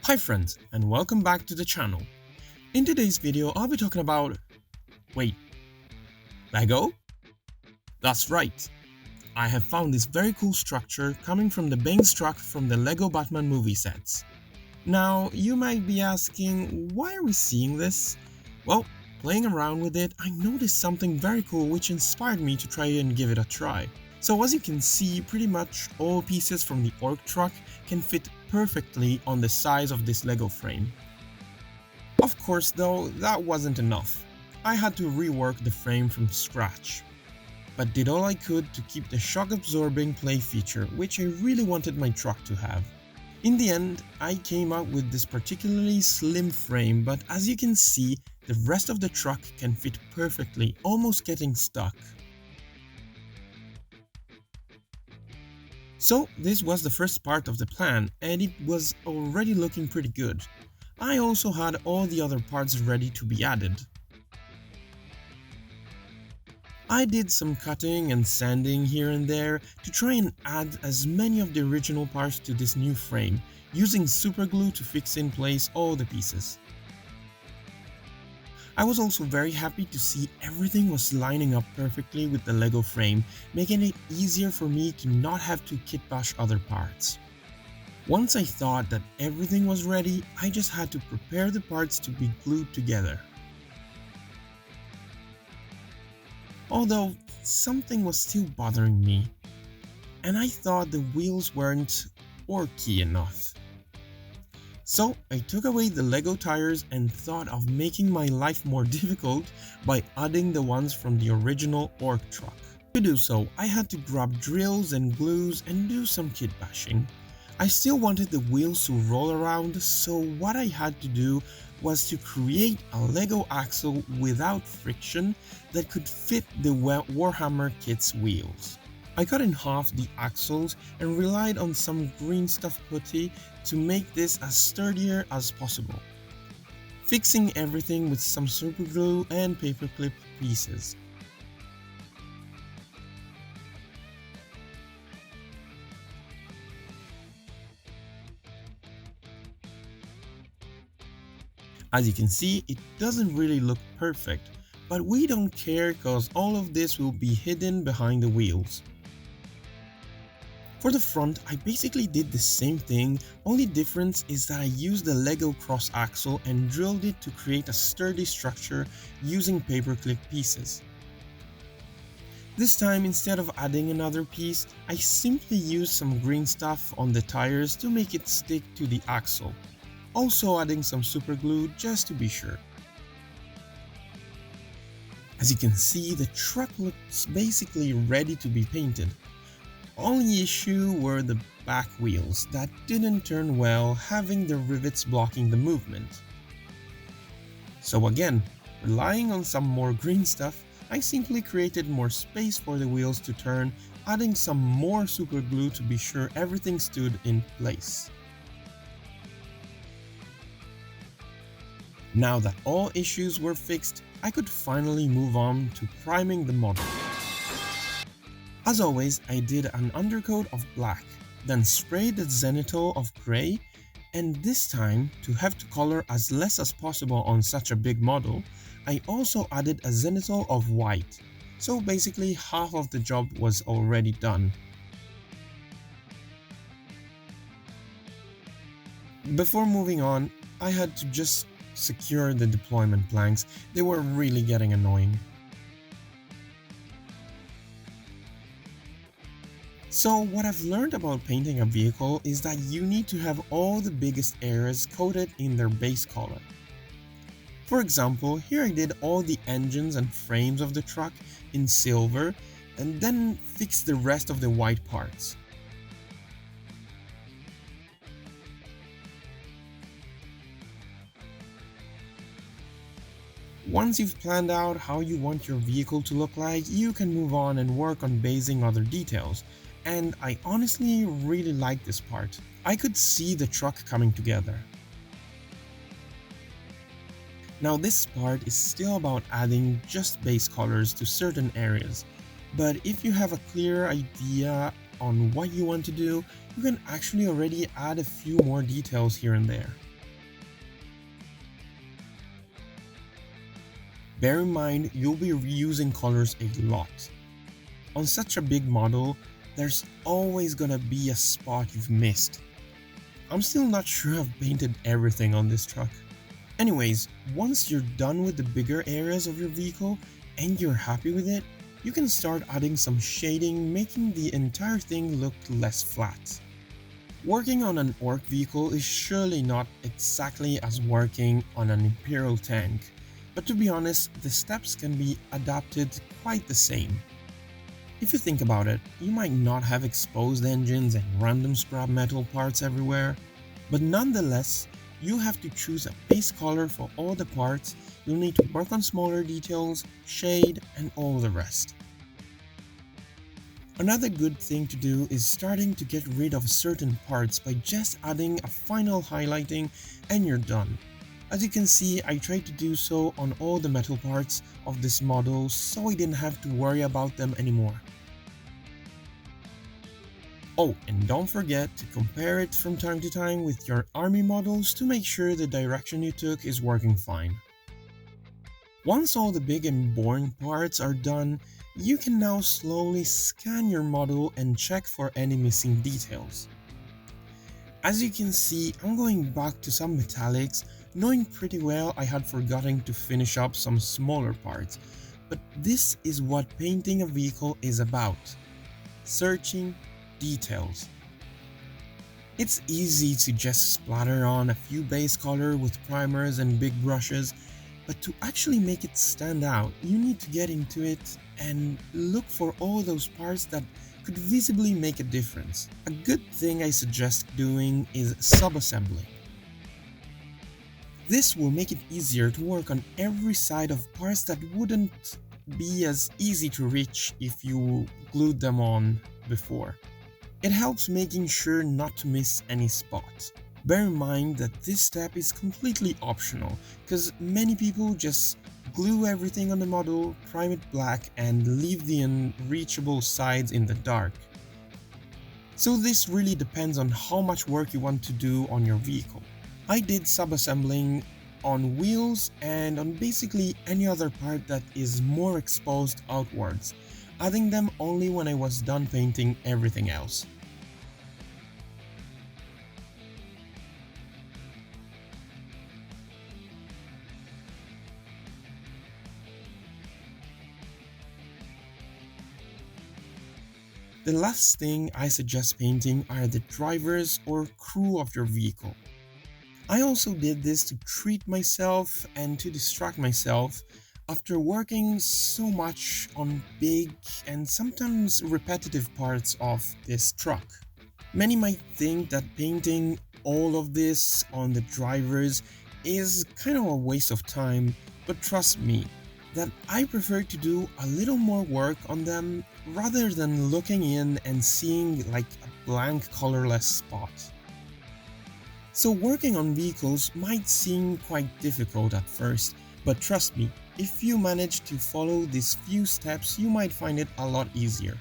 Hi friends, and welcome back to the channel. In today's video, I'll be talking about... Wait, Lego? That's right. I have found this very cool structure coming from the Ork Trukk from the Lego Batman movie sets. Now, you might be asking, why are we seeing this? Well, playing around with it, I noticed something very cool which inspired me to try and give it a try. So as you can see, pretty much all pieces from the Ork Trukk can fit perfectly on the size of this Lego frame. Of course though, that wasn't enough. I had to rework the frame from scratch, but did all I could to keep the shock-absorbing play feature, which I really wanted my truck to have. In the end, I came up with this particularly slim frame, but as you can see, the rest of the truck can fit perfectly, almost getting stuck. So this was the first part of the plan, and it was already looking pretty good. I also had all the other parts ready to be added. I did some cutting and sanding here and there to try and add as many of the original parts to this new frame, using super glue to fix in place all the pieces. I was also very happy to see everything was lining up perfectly with the Lego frame, making it easier for me to not have to kitbash other parts. Once I thought that everything was ready, I just had to prepare the parts to be glued together. Although something was still bothering me, and I thought the wheels weren't orky enough. So I took away the Lego tires and thought of making my life more difficult by adding the ones from the original Ork Trukk. To do so, I had to grab drills and glues and do some kit bashing. I still wanted the wheels to roll around, so what I had to do was to create a Lego axle without friction that could fit the Warhammer kit's wheels. I cut in half the axles and relied on some green stuff putty to make this as sturdier as possible, fixing everything with some super glue and paperclip pieces. As you can see, it doesn't really look perfect, but we don't care cause all of this will be hidden behind the wheels. For the front, I basically did the same thing, only difference is that I used the Lego cross axle and drilled it to create a sturdy structure using paperclip pieces. This time, instead of adding another piece, I simply used some green stuff on the tires to make it stick to the axle, also adding some super glue just to be sure. As you can see, the truck looks basically ready to be painted. Only issue were the back wheels that didn't turn well, having the rivets blocking the movement. So again, relying on some more green stuff, I simply created more space for the wheels to turn, adding some more super glue to be sure everything stood in place. Now that all issues were fixed, I could finally move on to priming the model. As always, I did an undercoat of black, then sprayed the zenithal of grey, and this time, to have to color as less as possible on such a big model, I also added a zenithal of white, so basically half of the job was already done. Before moving on, I had to just secure the deployment planks. They were really getting annoying. So what I've learned about painting a vehicle is that you need to have all the biggest areas coated in their base color. For example, here I did all the engines and frames of the truck in silver and then fixed the rest of the white parts. Once you've planned out how you want your vehicle to look like, you can move on and work on basing other details. And I honestly really like this part. I could see the truck coming together. Now this part is still about adding just base colors to certain areas, but if you have a clear idea on what you want to do, you can actually already add a few more details here and there. Bear in mind, you'll be reusing colors a lot. On such a big model, there's always gonna be a spot you've missed. I'm still not sure I've painted everything on this truck. Anyways, once you're done with the bigger areas of your vehicle and you're happy with it, you can start adding some shading, making the entire thing look less flat. Working on an Ork vehicle is surely not exactly as working on an Imperial tank, but to be honest, the steps can be adapted quite the same. If you think about it, you might not have exposed engines and random scrap metal parts everywhere, but nonetheless, you have to choose a base color for all the parts. You'll need to work on smaller details, shade, and all the rest. Another good thing to do is starting to get rid of certain parts by just adding a final highlighting and you're done. As you can see, I tried to do so on all the metal parts of this model so I didn't have to worry about them anymore. Oh, and don't forget to compare it from time to time with your army models to make sure the direction you took is working fine. Once all the big and boring parts are done, you can now slowly scan your model and check for any missing details. As you can see, I'm going back to some metallics, knowing pretty well I had forgotten to finish up some smaller parts, but this is what painting a vehicle is about: searching details. It's easy to just splatter on a few base color with primers and big brushes, but to actually make it stand out, you need to get into it and look for all those parts that could visibly make a difference. A good thing I suggest doing is sub-assembling. This will make it easier to work on every side of parts that wouldn't be as easy to reach if you glued them on before. It helps making sure not to miss any spot. Bear in mind that this step is completely optional, because many people just glue everything on the model, prime it black, and leave the unreachable sides in the dark. So this really depends on how much work you want to do on your vehicle. I did sub-assembling on wheels and on basically any other part that is more exposed outwards, adding them only when I was done painting everything else. The last thing I suggest painting are the drivers or crew of your vehicle. I also did this to treat myself and to distract myself after working so much on big and sometimes repetitive parts of this truck. Many might think that painting all of this on the drivers is kind of a waste of time, but trust me, that I prefer to do a little more work on them rather than looking in and seeing like a blank colorless spot. So working on vehicles might seem quite difficult at first, but trust me, if you manage to follow these few steps, you might find it a lot easier.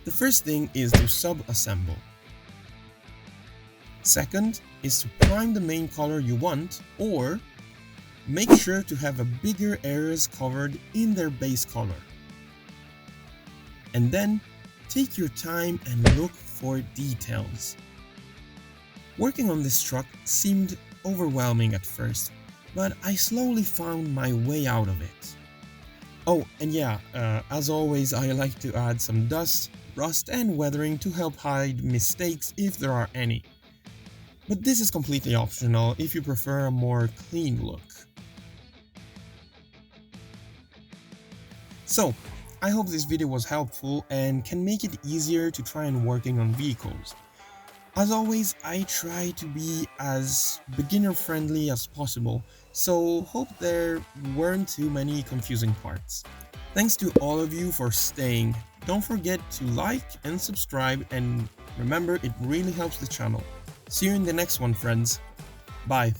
The first thing is to sub-assemble. Second is to prime the main color you want, or make sure to have a bigger areas covered in their base color. And then take your time and look for details. Working on this truck seemed overwhelming at first, but I slowly found my way out of it. Oh, and yeah, as always, I like to add some dust, rust, and weathering to help hide mistakes if there are any. But this is completely optional if you prefer a more clean look. So, I hope this video was helpful and can make it easier to try and working on vehicles. As always, I try to be as beginner friendly as possible, so hope there weren't too many confusing parts. Thanks to all of you for staying. Don't forget to like and subscribe, and remember, it really helps the channel. See you in the next one, friends. Bye.